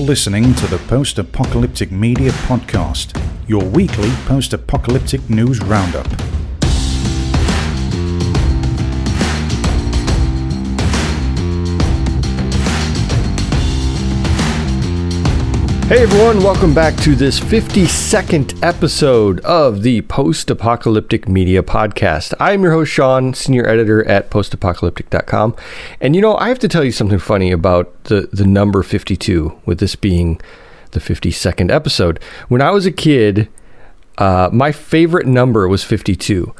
listening to the Post-Apocalyptic Media Podcast, your weekly post-apocalyptic news roundup. Hey everyone, welcome back to this 52nd episode of the Post-Apocalyptic Media Podcast. I'm your host, Shawn, senior editor at postapocalyptic.com. And you know, I have to tell you something funny about the number 52, with this being the 52nd episode. When I was a kid, my favorite number was 52,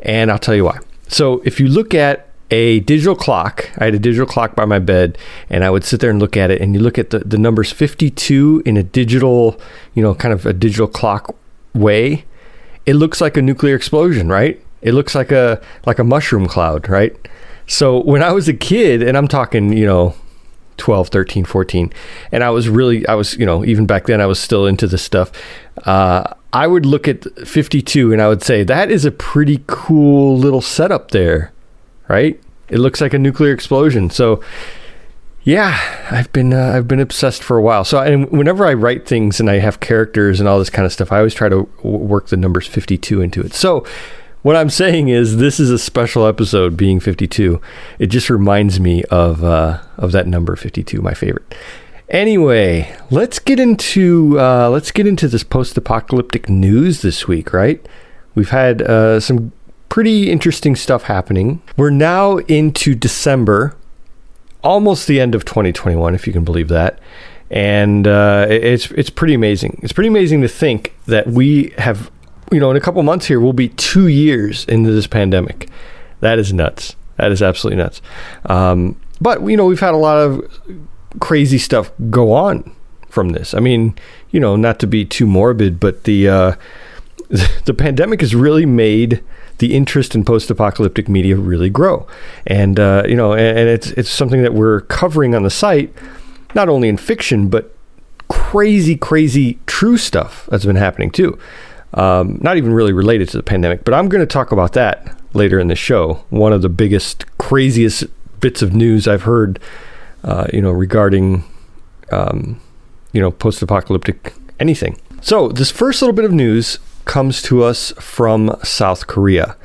and I'll tell you why. So if you look at a digital clock, I had a digital clock by my bed, and I would sit there and look at it, and you look at the numbers 52 in a digital, kind of a digital clock way, it looks like a nuclear explosion, right? It looks like a mushroom cloud, right? So when I was a kid, and I'm talking, 12, 13, 14, and I was, even back then I was still into this stuff, I would look at 52 and I would say, that is a pretty cool little setup there. Right? It looks like a nuclear explosion. So yeah, I've been obsessed for a while. So and whenever I write things and I have characters and all this kind of stuff, I always try to work the numbers 52 into it. So what I'm saying is this is a special episode being 52. It just reminds me of that number 52, my favorite. Anyway, let's get into this post-apocalyptic news this week, right? We've had some pretty interesting stuff happening. We're now into December, almost the end of 2021, if you can believe that. And it's pretty amazing. It's pretty amazing to think that we have, in a couple months here, we'll be 2 years into this pandemic. That is nuts. That is absolutely nuts. But, we've had a lot of crazy stuff go on from this. I mean, not to be too morbid, but the pandemic has really made the interest in post-apocalyptic media really grow. And, and it's something that we're covering on the site, not only in fiction, but crazy true stuff that's been happening too. Not even really related to the pandemic, but I'm going to talk about that later in the show. One of the biggest, craziest bits of news I've heard, regarding, post-apocalyptic anything. So this first little bit of news comes to us from South Korea.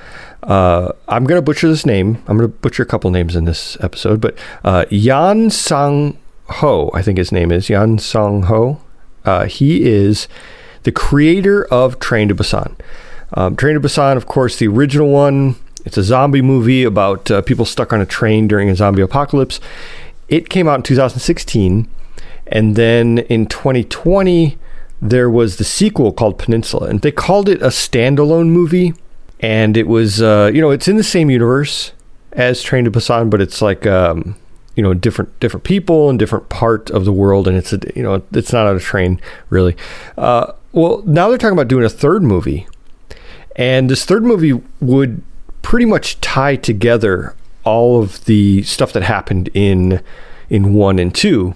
I'm going to butcher this name. I'm going to butcher a couple names in this episode, but Yan Sang-ho, I think his name is Yan Sang-ho. He is the creator of Train to Busan. Train to Busan, of course, the original one. It's a zombie movie about people stuck on a train during a zombie apocalypse. It came out in 2016, and then in 2020, there was the sequel called Peninsula, and they called it a standalone movie. And it was, it's in the same universe as Train to Busan, but it's like, different people in different part of the world. And it's not on a train really. Well, now they're talking about doing a third movie, and this third movie would pretty much tie together all of the stuff that happened in 1 and 2.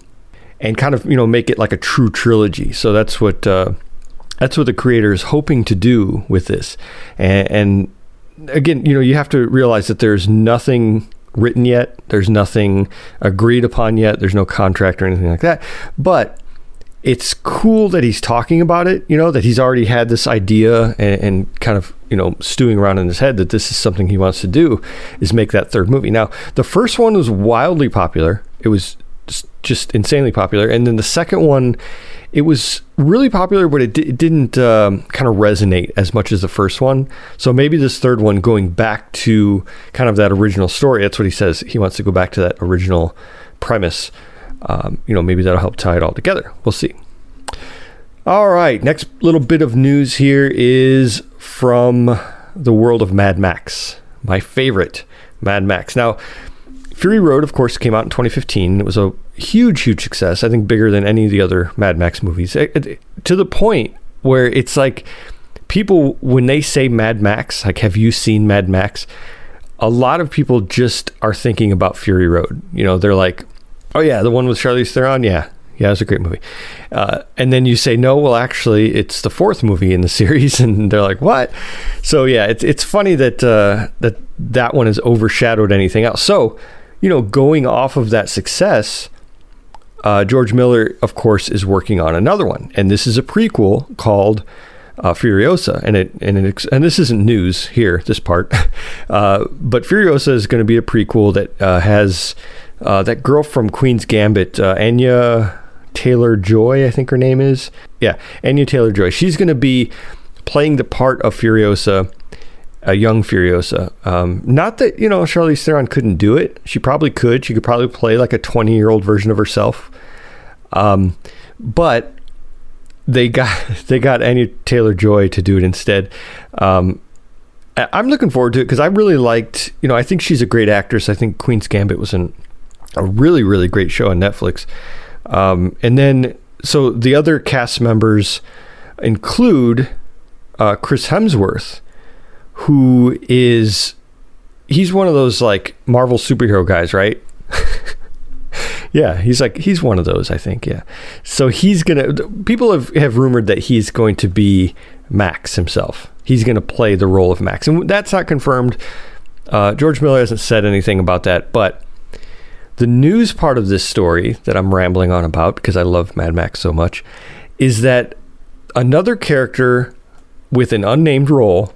And kind of, make it like a true trilogy. So that's what the creator is hoping to do with this. And again, you have to realize that there's nothing written yet. There's nothing agreed upon yet. There's no contract or anything like that. But it's cool that he's talking about it, that he's already had this idea and kind of, stewing around in his head that this is something he wants to do, is make that third movie. Now, the first one was wildly popular. It was just insanely popular. And then the second one, it was really popular, but it didn't kind of resonate as much as the first one. So maybe this third one, going back to kind of that original story, that's what he says. He wants to go back to that original premise. Maybe that'll help tie it all together. We'll see. All right. Next little bit of news here is from the world of Mad Max, my favorite Mad Max. Now, Fury Road, of course, came out in 2015. It was a huge success. I think bigger than any of the other Mad Max movies, to the point where it's like people, when they say Mad Max, like, have you seen Mad Max? A lot of people just are thinking about Fury Road. They're like, oh yeah, the one with Charlize Theron. Yeah, it's a great movie. And then you say, no, well, actually, it's the fourth movie in the series, and they're like, what? So yeah, it's funny that that one has overshadowed anything else. So, going off of that success, George Miller, of course, is working on another one, and this is a prequel called Furiosa, and this isn't news here, this part, but Furiosa is going to be a prequel that has that girl from Queen's Gambit, Anya Taylor-Joy, I think her name is. Yeah, Anya Taylor-Joy. She's going to be playing the part of Furiosa, a young Furiosa. Not that, Charlize Theron couldn't do it. She probably could. She could probably play like a 20-year-old version of herself. But they got Anya Taylor-Joy to do it instead. I'm looking forward to it because I really liked, I think she's a great actress. I think Queen's Gambit was a really, really great show on Netflix. And then, so the other cast members include Chris Hemsworth, he's one of those like Marvel superhero guys, right? Yeah, he's one of those, I think. Yeah. So people have rumored that he's going to be Max himself. He's going to play the role of Max, and that's not confirmed. George Miller hasn't said anything about that, but the news part of this story that I'm rambling on about, because I love Mad Max so much, is that another character with an unnamed role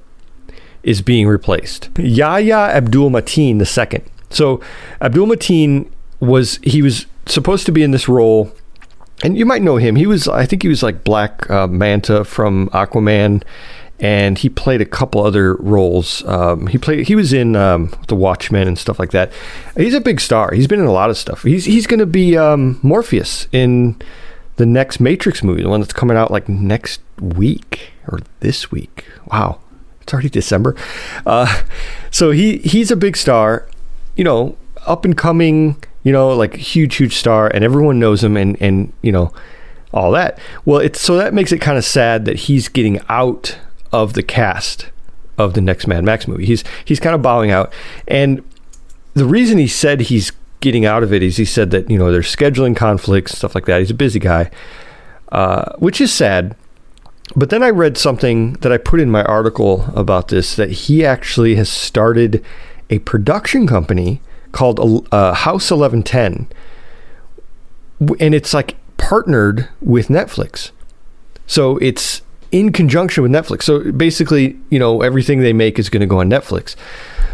is being replaced. Yahya Abdul-Mateen II. So Abdul-Mateen was supposed to be in this role, and you might know him. I think he was like Black Manta from Aquaman, and he played a couple other roles. He was in The Watchmen and stuff like that. He's a big star. He's been in a lot of stuff. He's going to be Morpheus in the next Matrix movie, the one that's coming out like next week or this week. Wow, it's already December. So he's a big star, up and coming, like huge star, and everyone knows him, and all that. Well, so that makes it kind of sad that he's getting out of the cast of the next Mad Max movie. He's kind of bowing out, and the reason he said he's getting out of it is he said that there's scheduling conflicts, stuff like that. He's a busy guy, which is sad. But then I read something that I put in my article about this, that he actually has started a production company called House 1110, and it's like partnered with Netflix. So it's in conjunction with Netflix. So basically, everything they make is going to go on Netflix.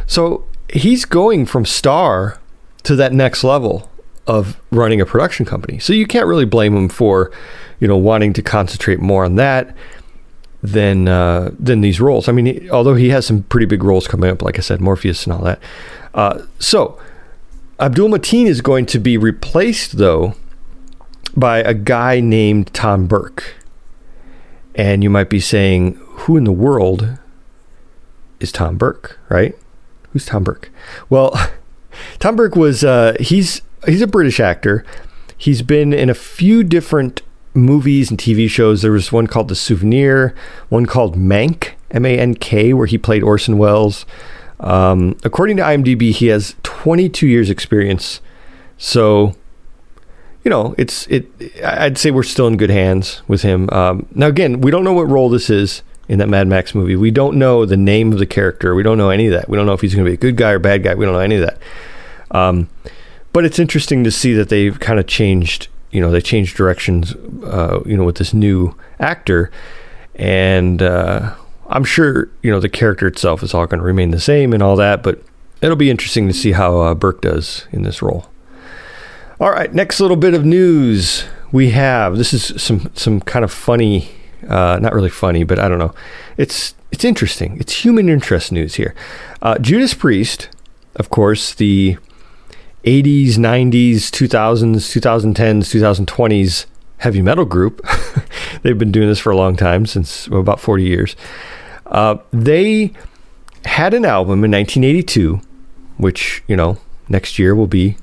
So he's going from star to that next level of running a production company. So you can't really blame him for, wanting to concentrate more on that than these roles. I mean, although he has some pretty big roles coming up, like I said, Morpheus and all that. So Abdul-Mateen is going to be replaced, though, by a guy named Tom Burke. And you might be saying, who in the world is Tom Burke, right? Who's Tom Burke? Well, Tom Burke was, he's a British actor. He's been in a few different movies and TV shows. There was one called The Souvenir, one called Mank, M-A-N-K, where he played Orson Welles. According to IMDb, he has 22 years experience. So, I'd say we're still in good hands with him. Now, again, we don't know what role this is in that Mad Max movie. We don't know the name of the character. We don't know any of that. We don't know if he's going to be a good guy or bad guy. We don't know any of that. But it's interesting to see that they've kind of changed, they changed directions, with this new actor. And I'm sure, the character itself is all going to remain the same and all that, but it'll be interesting to see how Burke does in this role. All right, next little bit of news we have. This is some kind of funny, not really funny, but I don't know. It's interesting. It's human interest news here. Judas Priest, of course, the 80s, 90s, 2000s, 2010s, 2020s heavy metal group. They've been doing this for a long time, since about 40 years. They had an album in 1982, which, next year will be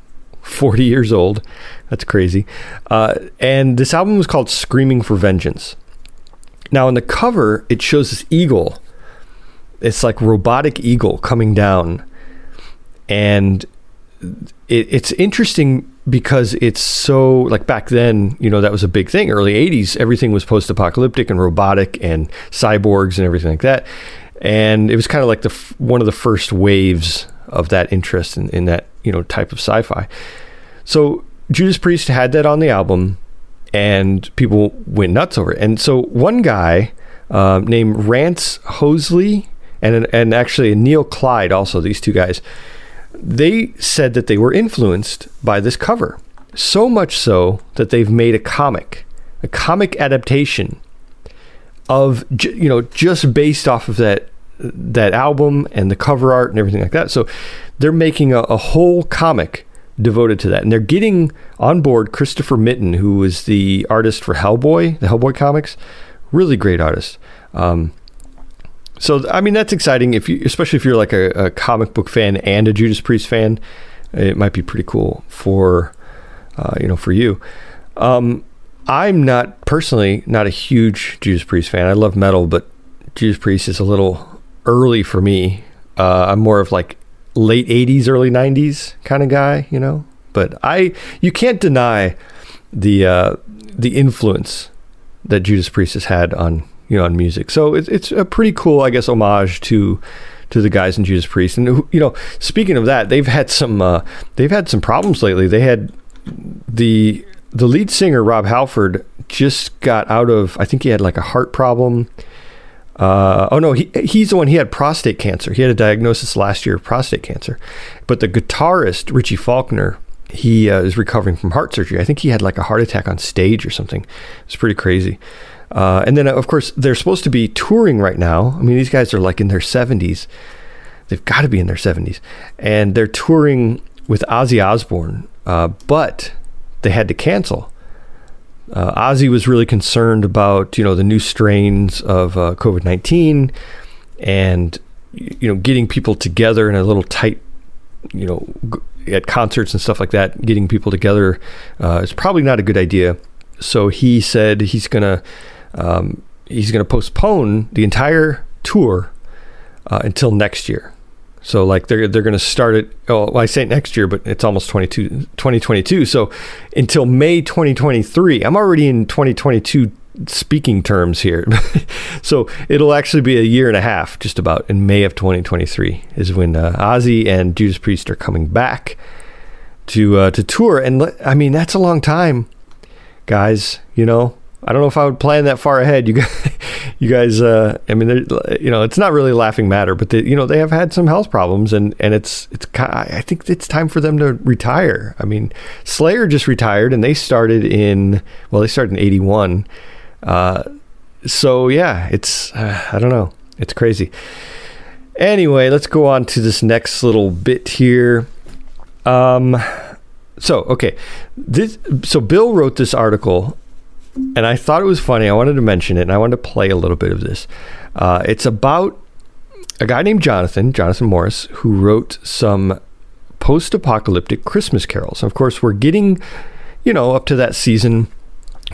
40 years old. That's crazy. And this album was called Screaming for Vengeance. Now, on the cover, it shows this eagle. It's like robotic eagle coming down. And it's interesting because it's so, like, back then, that was a big thing. Early 80s, everything was post-apocalyptic and robotic and cyborgs and everything like that. And it was kind of like one of the first waves of that interest in that, type of sci-fi. So Judas Priest had that on the album, and people went nuts over it. And so one guy named Rance Hosley and actually Neil Clyde, also these two guys, they said that they were influenced by this cover. So much so that they've made a comic adaptation of, just based off of that album and the cover art and everything like that. So they're making a whole comic devoted to that. And they're getting on board Christopher Mitten, who is the artist for Hellboy, the Hellboy comics. Really great artist. So, I mean, that's exciting, especially if you're like a comic book fan and a Judas Priest fan. It might be pretty cool for you. I'm personally not a huge Judas Priest fan. I love metal, but Judas Priest is a little early for me. I'm more of like late 80s, early 90s kind of guy, But you can't deny the influence that Judas Priest has had on music. So it's a pretty cool, I guess, homage to the guys in Judas Priest. And speaking of that, they've had some problems lately. They had the lead singer Rob Halford just got out of, I think he had like a heart problem. He's the one. He had prostate cancer. He had a diagnosis last year of prostate cancer. But the guitarist Richie Faulkner, he is recovering from heart surgery. I think he had like a heart attack on stage or something. It's pretty crazy. And then, of course, they're supposed to be touring right now. I mean, these guys are like in their 70s. They've got to be in their 70s. And they're touring with Ozzy Osbourne, but they had to cancel. Ozzy was really concerned about, the new strains of COVID-19 and, getting people together in a little tight, at concerts and stuff like that, getting people together is probably not a good idea. So he said he's gonna postpone the entire tour until next year. So like they're gonna start it. Oh, well, I say next year, but it's almost 2022. So until May 2023. I'm already in 2022 speaking terms here. So it'll actually be a year and a half, just about, in May of 2023 is when Ozzy and Judas Priest are coming back to tour. And I mean, that's a long time, guys. I don't know if I would plan that far ahead. You guys, I mean, it's not really a laughing matter, but they have had some health problems, and I think it's time for them to retire. I mean, Slayer just retired, and they started in 81. So yeah, it's, I don't know. It's crazy. Anyway, let's go on to this next little bit here. So Bill wrote this article, and I thought it was funny. I wanted to mention it, and I wanted to play a little bit of this. It's about a guy named Jonathan Morris, who wrote some post-apocalyptic Christmas carols. Of course, we're getting, up to that season,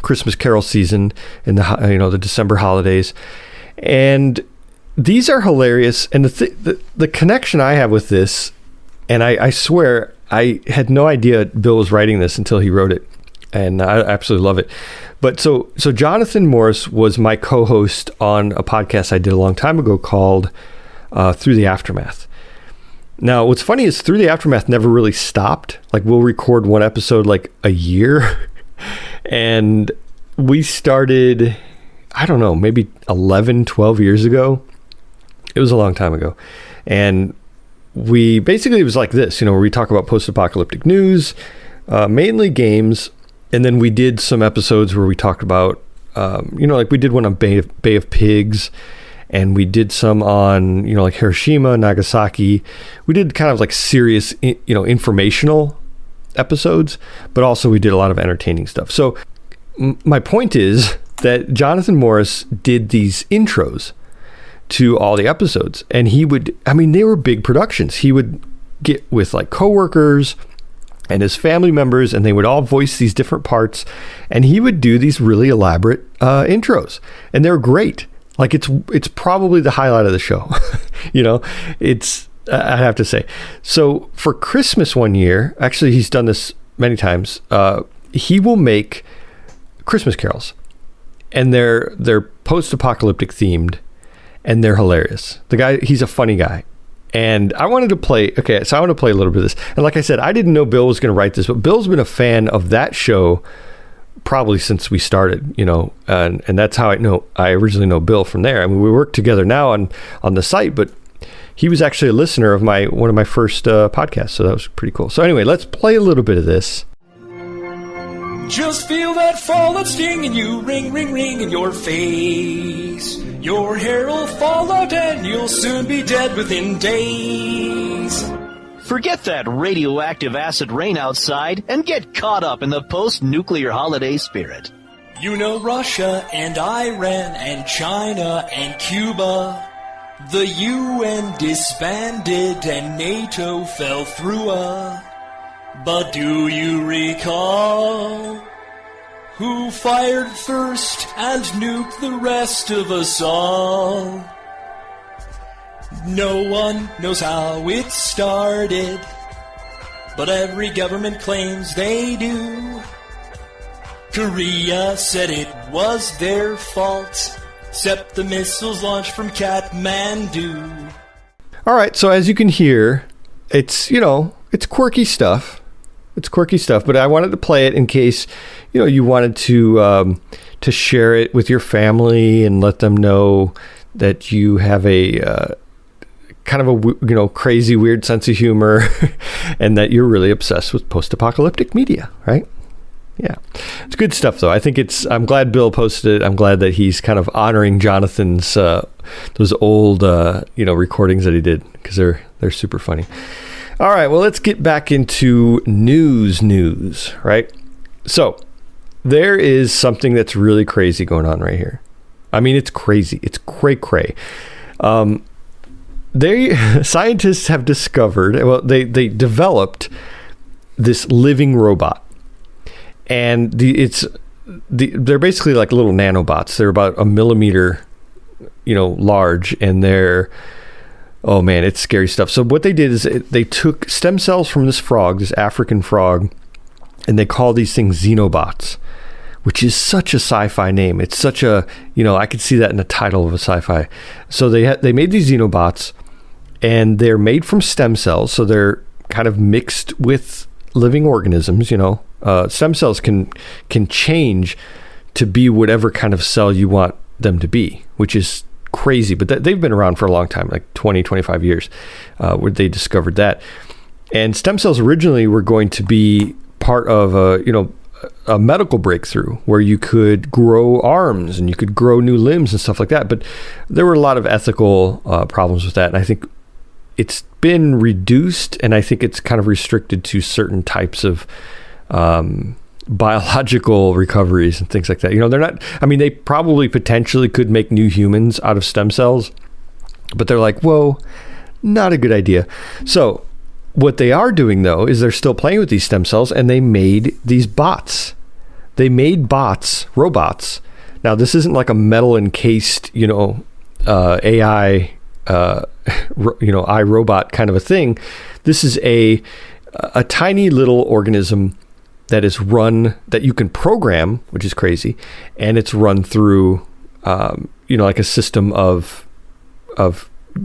Christmas carol season, in the December holidays, and these are hilarious. And the connection I have with this, and I swear I had no idea Bill was writing this until he wrote it, and I absolutely love it. But so Jonathan Morris was my co-host on a podcast I did a long time ago called Through the Aftermath. Now, what's funny is Through the Aftermath never really stopped. Like, we'll record one episode like a year. And we started, I don't know, maybe 11, 12 years ago. It was a long time ago. And it was like this, where we talk about post-apocalyptic news, mainly games. And then we did some episodes where we talked about, like we did one on Bay of Pigs, and we did some on, like Hiroshima, Nagasaki. We did kind of like serious, informational episodes, but also we did a lot of entertaining stuff. So my point is that Jonathan Morris did these intros to all the episodes, and they were big productions. He would get with like coworkers and his family members, and they would all voice these different parts, and he would do these really elaborate intros, and they're great. Like it's probably the highlight of the show. I have to say. So for Christmas one year, actually he's done this many times, he will make Christmas carols, and they're post-apocalyptic themed, and they're hilarious. The guy, he's a funny guy, And I wanted to play. Okay, so I want to play a little bit of this. And like I said, I didn't know Bill was going to write this, but Bill's been a fan of that show probably since we started, and that's how I originally know Bill from there. I mean, we work together now on the site, but he was actually a listener of one of my first podcasts, so that was pretty cool. So anyway, let's play a little bit of this. Just feel that fallout sting and you ring, ring, ring in your face. Your hair will fall out and you'll soon be dead within days. Forget that radioactive acid rain outside and get caught up in the post-nuclear holiday spirit. You know Russia and Iran and China and Cuba. The UN disbanded and NATO fell through. But do you recall who fired first and nuked the rest of us all? No one knows how it started, but every government claims they do. Korea said it was their fault, except the missiles launched from Kathmandu. All right, so as you can hear, it's quirky stuff. It's quirky stuff, but I wanted to play it in case, you wanted to share it with your family and let them know that you have a kind of a crazy, weird sense of humor, and that you're really obsessed with post-apocalyptic media, right? Yeah, it's good stuff though. I'm glad Bill posted it. I'm glad that he's kind of honoring Jonathan's those old recordings that he did, because they're super funny. All right, well, let's get back into news, right? So there is something that's really crazy going on right here. I mean, it's crazy. It's cray-cray. Scientists have discovered, they developed this living robot. And they're basically like little nanobots. They're about a millimeter, large, and they're, oh man, it's scary stuff. So what they did is they took stem cells from this frog, this African frog, and they call these things xenobots, which is such a sci-fi name. It's such a, I could see that in the title of a sci-fi. So they made these xenobots, and they're made from stem cells. So they're kind of mixed with living organisms, Stem cells can change to be whatever kind of cell you want them to be, which is crazy. But they've been around for a long time, like 20, 25 years, where they discovered that. And stem cells originally were going to be part of a medical breakthrough where you could grow arms and you could grow new limbs and stuff like that. But there were a lot of ethical problems with that. And I think it's been reduced, and I think it's kind of restricted to certain types of biological recoveries and things like that. They're not, they probably potentially could make new humans out of stem cells, but they're like, whoa, not a good idea. So what they are doing though, is they're still playing with these stem cells, and they made these bots. They made robots. Now this isn't like a metal encased, AI, iRobot kind of a thing. This is a tiny little organism that is run, that you can program, which is crazy, and it's run through, like a system of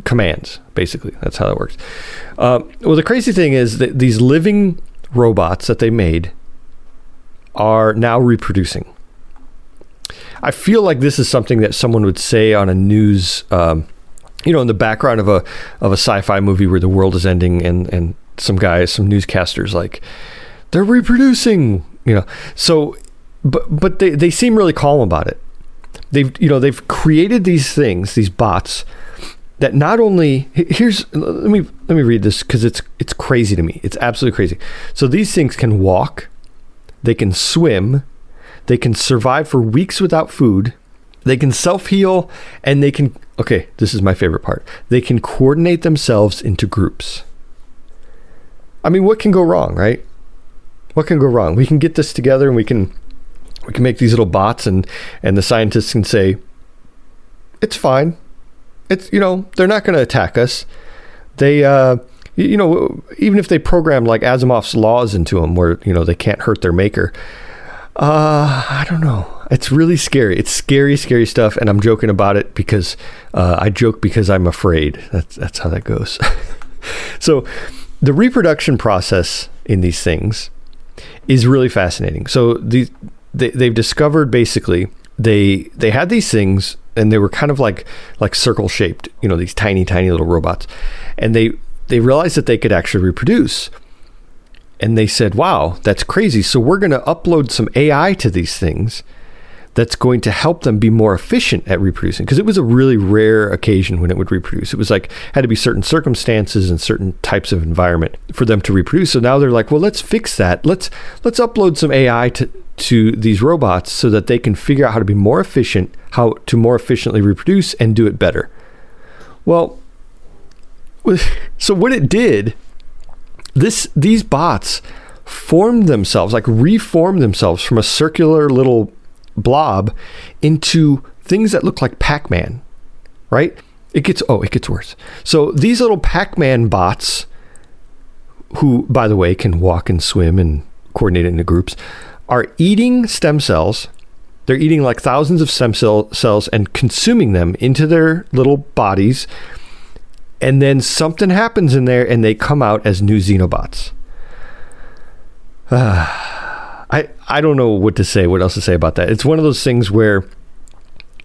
commands. Basically, that's how that works. Well, the crazy thing is that these living robots that they made are now reproducing. I feel like this is something that someone would say on a news, in the background of a sci-fi movie where the world is ending, and some newscasters like, they're reproducing, So, but they seem really calm about it. They've created these things, these bots, that not only let me read this, because it's crazy to me. It's absolutely crazy. So these things can walk, they can swim, they can survive for weeks without food, they can self-heal, and they can, okay, this is my favorite part, they can coordinate themselves into groups. What can go wrong, right? What can go wrong? We can get this together, and we can make these little bots, and the scientists can say, it's fine. It's, they're not going to attack us. They, even if they program like Asimov's laws into them where, they can't hurt their maker. I don't know. It's really scary. It's scary stuff, and I'm joking about it because I joke because I'm afraid. That's how that goes. So the reproduction process in these things is really fascinating. So they've discovered, basically, they had these things, and they were kind of like circle shaped, these tiny little robots, and they realized that they could actually reproduce. And they said, wow, that's crazy. So we're going to upload some AI to these things that's going to help them be more efficient at reproducing. Because it was a really rare occasion when it would reproduce. It was had to be certain circumstances and certain types of environment for them to reproduce. So now they're like, well, let's fix that. Let's upload some AI to these robots so that they can figure out how to be more efficient, how to more efficiently reproduce and do it better. Well, so what it did, these bots reformed themselves from a circular little blob into things that look like Pac-Man, right? It gets worse. So these little Pac-Man bots, who, by the way, can walk and swim and coordinate into groups, are eating stem cells. They're eating like thousands of stem cells and consuming them into their little bodies. And then something happens in there and they come out as new Xenobots. I don't know what else to say about that. It's one of those things where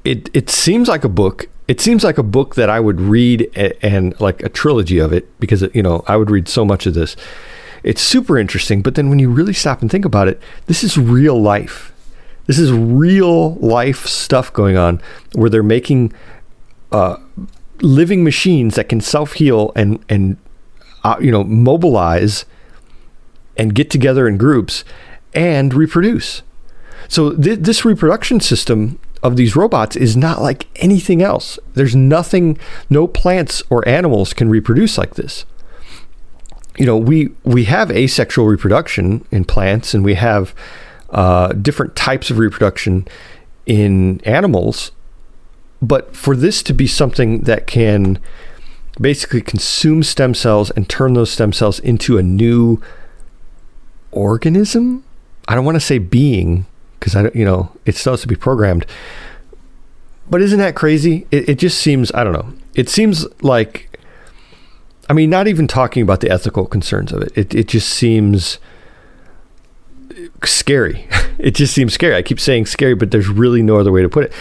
it seems like a book. It seems like a book that I would read and like a trilogy of it, because, I would read so much of this. It's super interesting. But then when you really stop and think about it, this is real life. This is real life stuff going on where they're making living machines that can self-heal and mobilize and get together in groups and reproduce. So this reproduction system of these robots is not like anything else. There's nothing, no plants or animals can reproduce like this. We have asexual reproduction in plants, and we have different types of reproduction in animals. But for this to be something that can basically consume stem cells and turn those stem cells into a new organism, I don't want to say being, because it still has to be programmed. But isn't that crazy? It just seems, I don't know. It seems like, not even talking about the ethical concerns of it. It just seems scary. It just seems scary. I keep saying scary, but there's really no other way to put it.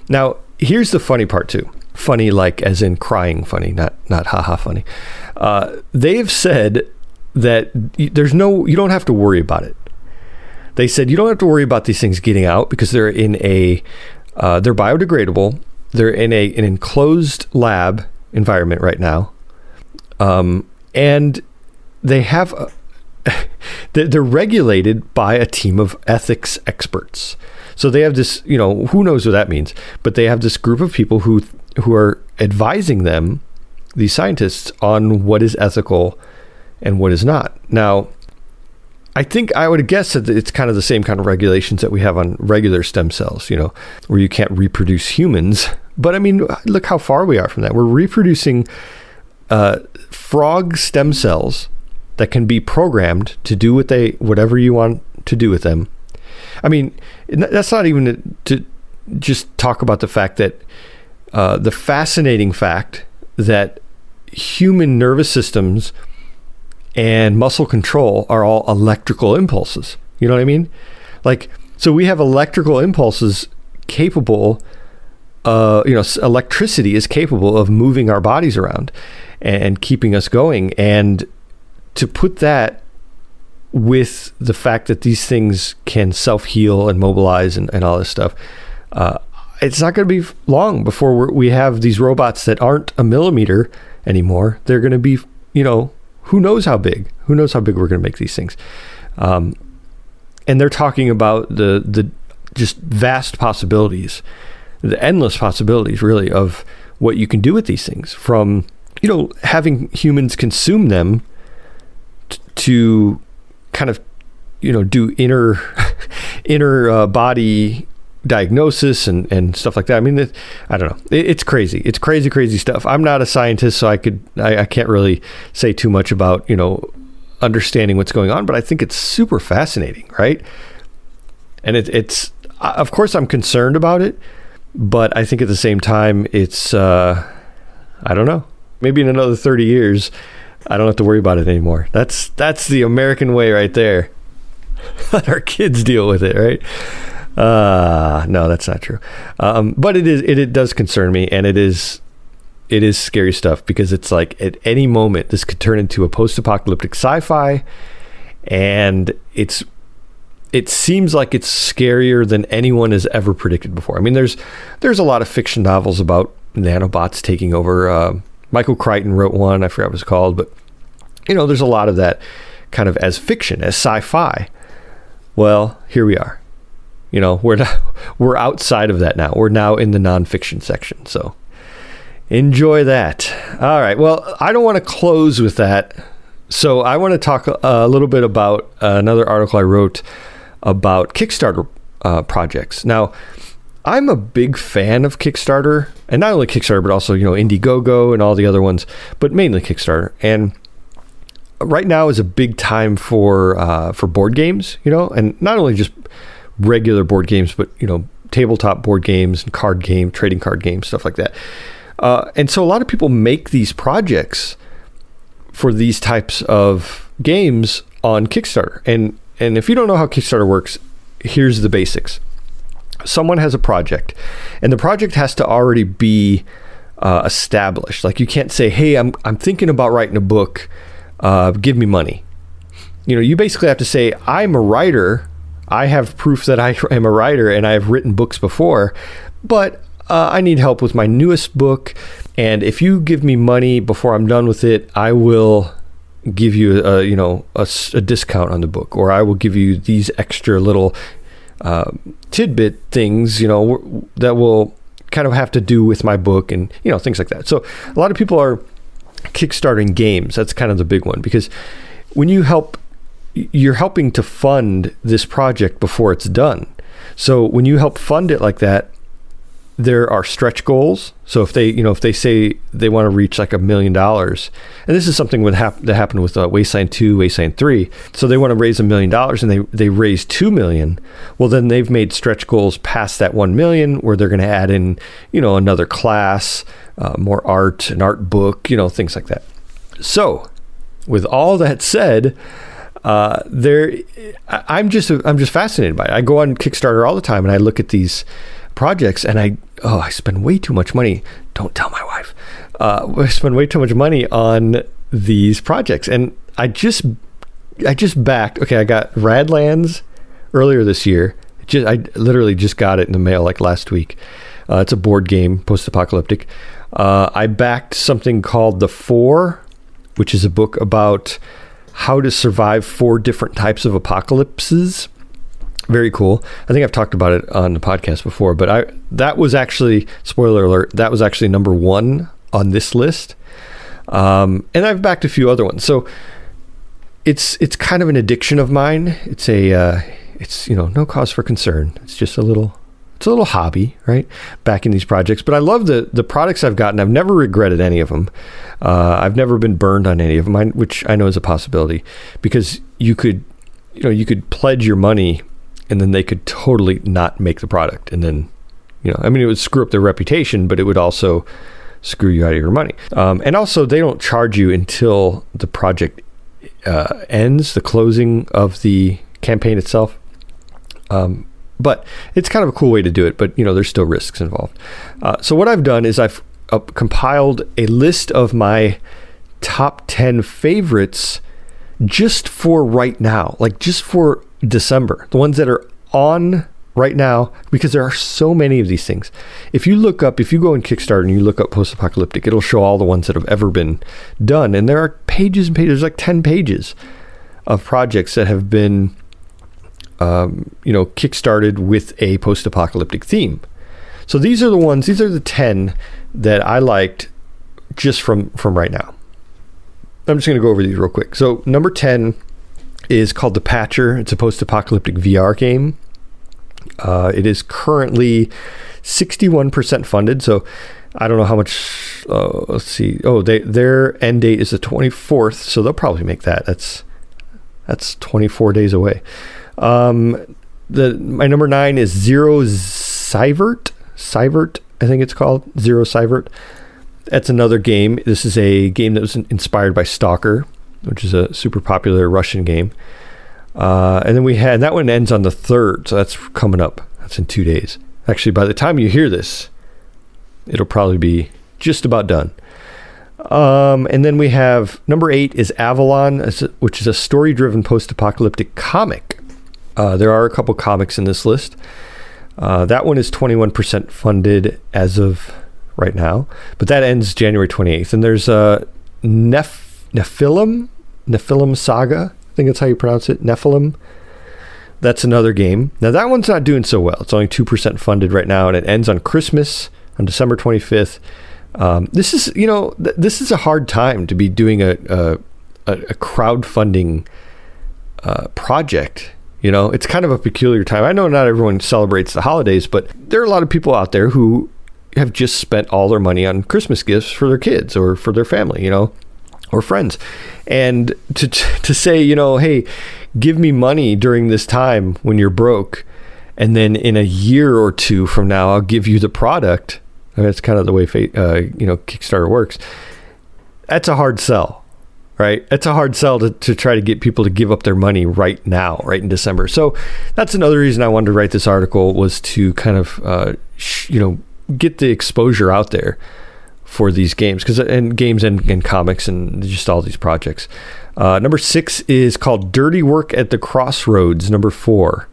Now, here's the funny part too. Funny, like as in crying funny, not haha funny. They've said that you don't have to worry about it. They said you don't have to worry about these things getting out because they're they're biodegradable. They're in an enclosed lab environment right now. And they have, they're regulated by a team of ethics experts. So they have this, who knows what that means, but they have this group of people who are advising them, these scientists, on what is ethical and what is not. Now, I think I would guess that it's kind of the same kind of regulations that we have on regular stem cells, where you can't reproduce humans. But look how far we are from that. We're reproducing frog stem cells that can be programmed to do whatever you want to do with them. That's not even to just talk about the fact that the fascinating fact that human nervous systems and muscle control are all electrical impulses. You know what I mean? So we have electrical impulses capable, electricity is capable of moving our bodies around and keeping us going. And to put that with the fact that these things can self-heal and mobilize and all this stuff, it's not going to be long before we have these robots that aren't a millimeter anymore. They're going to be, who knows how big we're going to make these things. And they're talking about the just vast possibilities, the endless possibilities really of what you can do with these things, from, having humans consume them to kind of, do inner body diagnosis and stuff like that. I don't know. It's crazy. It's crazy stuff. I'm not a scientist, so I can't really say too much about, understanding what's going on, but I think it's super fascinating, right? And of course I'm concerned about it, but I think at the same time, it's, I don't know, maybe in another 30 years, I don't have to worry about it anymore. That's the American way right there. Let our kids deal with it, right? No, that's not true. But it does concern me, and it is scary stuff, because it's like at any moment this could turn into a post-apocalyptic sci-fi, and it seems like it's scarier than anyone has ever predicted before. I mean, there's a lot of fiction novels about nanobots taking over. Michael Crichton wrote one, I forgot what it was called, but there's a lot of that kind of as fiction, as sci-fi. Well, here we are. We're outside of that now. We're now in the nonfiction section. So enjoy that. All right. Well, I don't want to close with that. So I want to talk a little bit about another article I wrote about Kickstarter projects. Now, I'm a big fan of Kickstarter, and not only Kickstarter, but also, Indiegogo and all the other ones, but mainly Kickstarter. And right now is a big time for board games, and not only just regular board games, but, tabletop board games and trading card games, stuff like that. And so a lot of people make these projects for these types of games on Kickstarter. And if you don't know how Kickstarter works, here's the basics. Someone has a project, and the project has to already be established. Like, you can't say, hey, I'm thinking about writing a book, give me money. You basically have to say, I'm a writer, I have proof that I am a writer, and I have written books before, but I need help with my newest book, and if you give me money before I'm done with it, I will give you a discount on the book, or I will give you these extra little tidbit things, that will kind of have to do with my book, and things like that. So a lot of people are kickstarting games. That's kind of the big one, because when you're helping to fund this project before it's done. So when you help fund it like that, there are stretch goals. So if they say they want to reach like $1 million, and this is something that happened with Wasteland 2, Wasteland 3. So they want to raise $1 million, and they raise $2 million. Well, then they've made stretch goals past that $1 million, where they're going to add in, another class, more art, an art book, things like that. So with all that said, I'm just fascinated by it. I go on Kickstarter all the time, and I look at these projects, and I spend way too much money. Don't tell my wife. I spend way too much money on these projects, and I just backed. Okay, I got Radlands earlier this year. I literally just got it in the mail like last week. It's a board game, post-apocalyptic. I backed something called The Four, which is a book about how to survive 4 different types of apocalypses. Very cool. I think I've talked about it on the podcast before, but that was actually, spoiler alert, that was actually number 1 on this list. And I've backed a few other ones. So it's kind of an addiction of mine. It's no cause for concern. It's just a little hobby, right? Backing these projects. But I love the products I've gotten. I've never regretted any of them. I've never been burned on any of them, which I know is a possibility, because you could pledge your money, and then they could totally not make the product. And then, it would screw up their reputation, but it would also screw you out of your money. And also, they don't charge you until the project ends, the closing of the campaign itself. But it's kind of a cool way to do it, but there's still risks involved. So what I've done is I've compiled a list of my top 10 favorites just for right now, like just for December, the ones that are on right now, because there are so many of these things. If you go in Kickstarter and you look up post-apocalyptic, it'll show all the ones that have ever been done. And there are pages and pages, like 10 pages of projects that have been kickstarted with a post-apocalyptic theme. So these are the 10 that I liked just from right now. I'm just going to go over these real quick. So number 10 is called The Patcher. It's a post-apocalyptic VR game. It is currently 61% funded. So I don't know how much, let's see. Oh, their end date is the 24th. So they'll probably make that. That's 24 days away. My number 9 is Zero Sievert, I think it's called, Zero Sievert. That's another game. This is a game that was inspired by Stalker, which is a super popular Russian game. And then that one ends on the 3rd, so that's coming up. That's in 2 days. Actually, by the time you hear this, it'll probably be just about done. And then we have number 8 is Avalon, which is a story-driven post-apocalyptic comic. There are a couple comics in this list. That one is 21% funded as of right now, but that ends January 28th. And there's Nephilim Saga. I think that's how you pronounce it. Nephilim. That's another game. Now that one's not doing so well. It's only 2% funded right now, and it ends on Christmas on December 25th. This is a hard time to be doing a crowdfunding project. It's kind of a peculiar time. I know not everyone celebrates the holidays, but there are a lot of people out there who have just spent all their money on Christmas gifts for their kids or for their family, or friends. And to say, hey, give me money during this time when you're broke, and then in a year or two from now, I'll give you the product. I mean, that's kind of the way Kickstarter works. That's a hard sell, right? It's a hard sell to try to get people to give up their money right now, right in December. So that's another reason I wanted to write this article, was to kind of, get the exposure out there for these games, and games and comics and just all these projects. Number 6 is called Dirty Work at the Crossroads, number 4.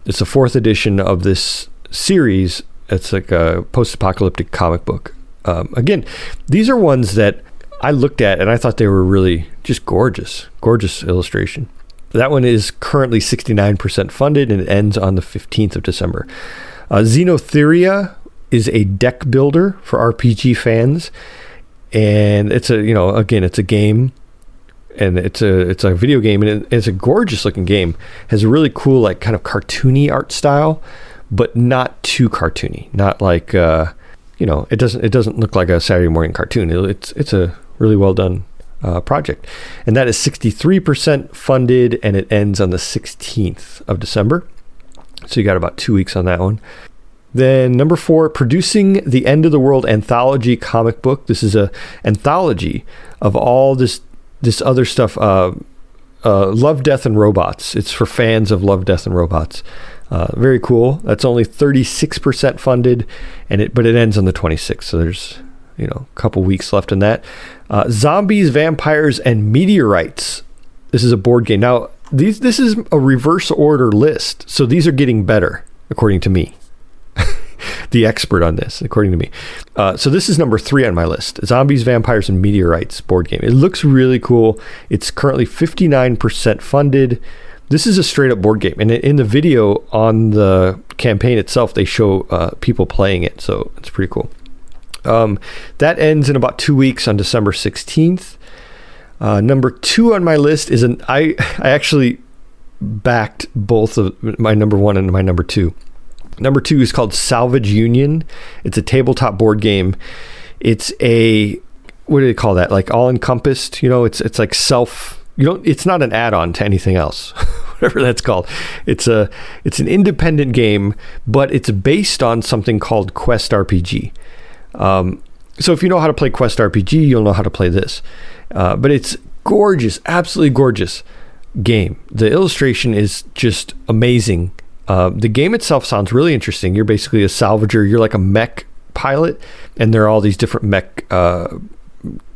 It's the 4th edition of this series. It's like a post-apocalyptic comic book. Again, these are ones that I looked at and I thought they were really just gorgeous illustration. That one is currently 69% funded, and it ends on the 15th of December. Xenotheria is a deck builder for RPG fans, and it's it's a game, and it's a video game, and it's a gorgeous looking game. It has a really cool, like, kind of cartoony art style, but not too cartoony. Not like it doesn't look like a Saturday morning cartoon. It's a really well done project, and that is 63% funded, and it ends on the 16th of December. So you got about 2 weeks on that one. Then number 4, producing the End of the World anthology comic book. This is a anthology of all this other stuff. Love, Death, and Robots. It's for fans of Love, Death, and Robots. Very cool. That's only 36% funded, but it ends on the 26th. So there's a couple weeks left in that. Zombies, Vampires, and Meteorites. This is a board game. Now this is a reverse order list, so these are getting better according to me. The expert on this, according to me. So this is number 3 on my list. Zombies, Vampires, and Meteorites board game. It looks really cool. It's currently 59% funded. This is a straight up board game. And in the video on the campaign itself, they show people playing it. So it's pretty cool. That ends in about 2 weeks on December 16th. Number 2 on my list is I actually backed both of my number 1 and my number 2. Number 2 is called Salvage Union. It's a tabletop board game. It's what do they call that? Like all encompassed, it's like it's not an add-on to anything else, whatever that's called. It's an independent game, but it's based on something called Quest RPG. So if you know how to play Quest RPG, you'll know how to play this. But it's gorgeous, absolutely gorgeous game. The illustration is just amazing. The game itself sounds really interesting. You're basically a salvager. You're like a mech pilot, and there are all these different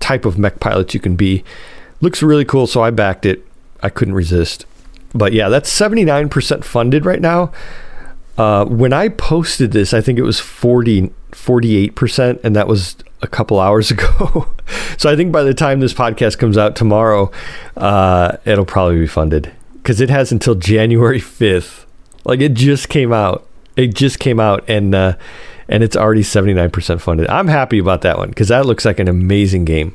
type of mech pilots you can be. Looks really cool, so I backed it. I couldn't resist. But yeah, that's 79% funded right now. When I posted this, I think it was 48%, and that was a couple hours ago. So I think by the time this podcast comes out tomorrow, it'll probably be funded, because it has until January 5th. Like, it just came out. And it's already 79% funded. I'm happy about that one, because that looks like an amazing game.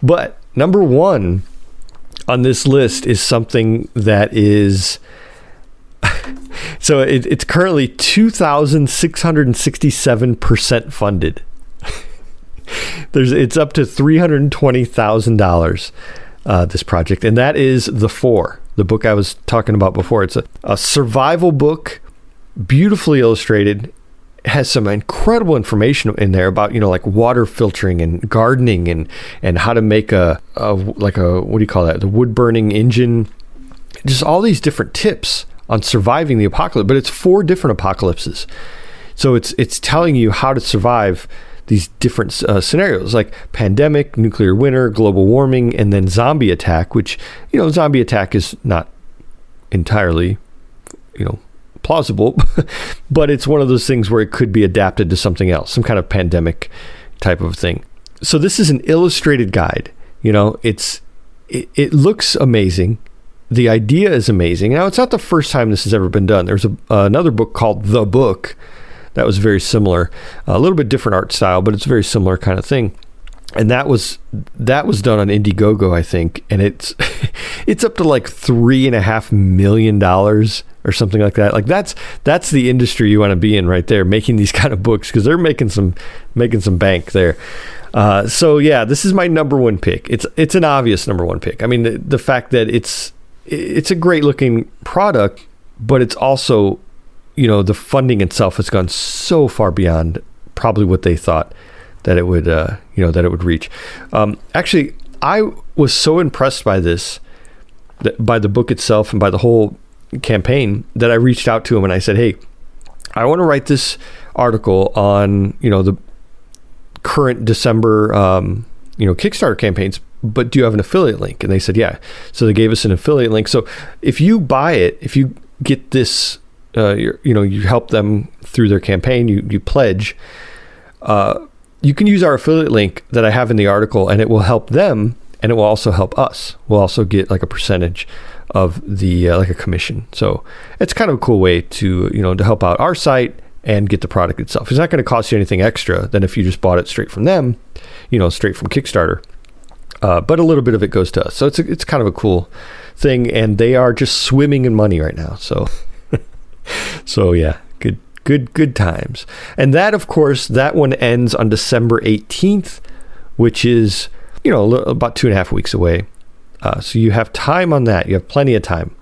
But number 1 on this list is something that is so it's currently 2,667% funded. It's up to $320,000, this project, and that is The the book I was talking about before. It's a survival book, beautifully illustrated. It has some incredible information in there about, like water filtering and gardening and how to make a what do you call that? The wood burning engine. Just all these different tips on surviving the apocalypse, but it's 4 different apocalypses. So it's telling you how to survive these different scenarios, like pandemic, nuclear winter, global warming, and then zombie attack, which, zombie attack is not entirely, plausible, but it's one of those things where it could be adapted to something else, some kind of pandemic type of thing. So this is an illustrated guide. It looks amazing. The idea is amazing. Now, it's not the first time this has ever been done. There's another book called The Book that was very similar, a little bit different art style, but it's a very similar kind of thing. And that was done on Indiegogo, I think, and it's up to like $3.5 million or something like that. Like that's the industry you want to be in right there, making these kind of books, because they're making some bank there. So yeah, this is my number one pick. It's an obvious number one pick. I mean, the fact that it's a great looking product, but it's also, the funding itself has gone so far beyond probably what they thought that it would, that it would reach. Actually, I was so impressed by this, by the book itself and by the whole campaign, that I reached out to him and I said, hey, I want to write this article on, the current December, Kickstarter campaigns, but do you have an affiliate link? And they said, yeah. So they gave us an affiliate link. So if you buy it, if you get this, you help them through their campaign, you pledge, you can use our affiliate link that I have in the article, and it will help them, and it will also help us. We'll also get like a percentage of the, like a commission. So it's kind of a cool way to, to help out our site and get the product itself. It's not going to cost you anything extra than if you just bought it straight from them, straight from Kickstarter. But a little bit of it goes to us. So it's kind of a cool thing, and they are just swimming in money right now. So yeah, good times. And that, of course, that one ends on December 18th, which is, about 2.5 weeks away. So you have time on that. You have plenty of time.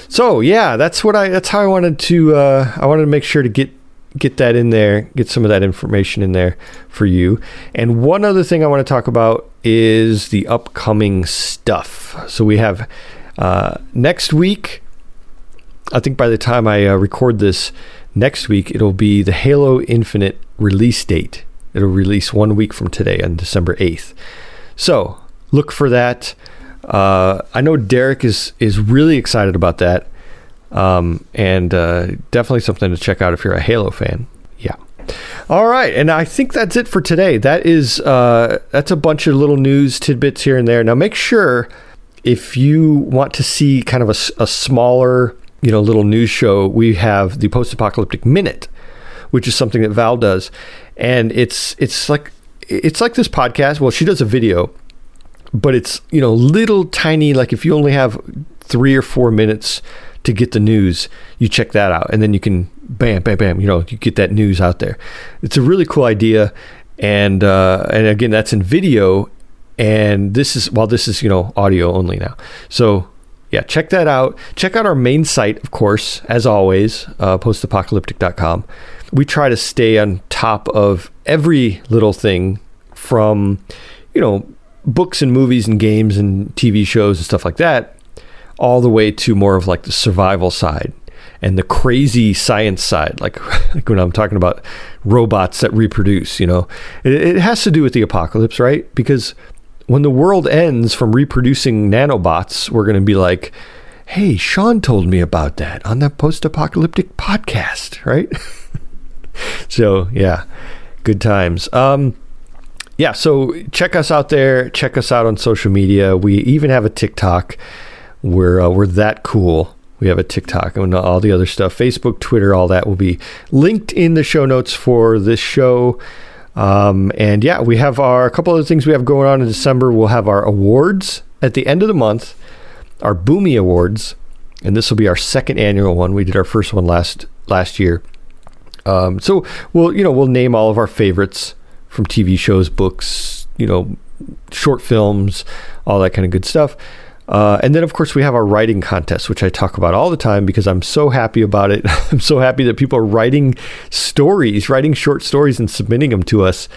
So yeah, that's how I wanted to make sure to get that in there, get some of that information in there for you. And one other thing I want to talk about is the upcoming stuff. So we have next week, I think by the time I record this next week, it'll be the Halo Infinite release date. It'll release 1 week from today on December 8th. So look for that. I know Derek is really excited about that. And definitely something to check out if you're a Halo fan. Yeah. All right. And I think that's it for today. That's a bunch of little news tidbits here and there. Now make sure, if you want to see kind of a smaller, little news show, we have the Post-Apocalyptic Minute, which is something that Val does. And it's like this podcast. Well, she does a video, but it's, little tiny, like if you only have 3 or 4 minutes to get the news, you check that out, and then you can bam, you get that news out there. It's a really cool idea. And again, that's in video, and this is audio only now. So yeah, check that out. Check out our main site, of course, as always, postapocalyptic.com. We try to stay on top of every little thing from, books and movies and games and TV shows and stuff like that, all the way to more of like the survival side and the crazy science side, like when I'm talking about robots that reproduce. It has to do with the apocalypse, right? Because when the world ends from reproducing nanobots, we're going to be like, hey, Shawn told me about that on the Post-Apocalyptic podcast, right? So yeah, good times. Yeah, so check us out there. Check us out on social media. We even have a TikTok. We're that cool. We have a TikTok and all the other stuff. Facebook, Twitter, all that will be linked in the show notes for this show. And yeah, we have a couple other things we have going on in December. We'll have our awards at the end of the month, our Boomy Awards, and this will be our second annual one. We did our first one last year. So we'll name all of our favorites from TV shows, books, short films, all that kind of good stuff. And then, of course, we have our writing contest, which I talk about all the time because I'm so happy about it. I'm so happy that people are writing stories, writing short stories and submitting them to us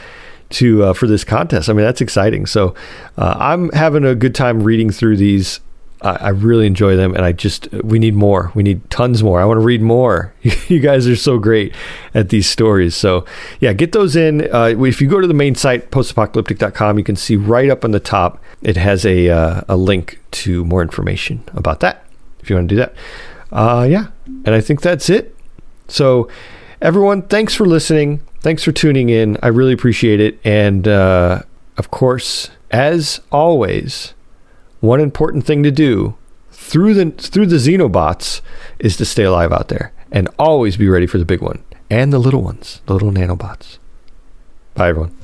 for this contest. I mean, that's exciting. So I'm having a good time reading through these. I really enjoy them, and we need more. We need tons more. I want to read more. You guys are so great at these stories. So yeah, get those in. If you go to the main site, postapocalyptic.com, you can see right up on the top, it has a link to more information about that, if you want to do that. Yeah, and I think that's it. So everyone, thanks for listening. Thanks for tuning in. I really appreciate it. And of course, as always, one important thing to do through the Xenobots is to stay alive out there and always be ready for the big one and the little ones, the little nanobots. Bye, everyone.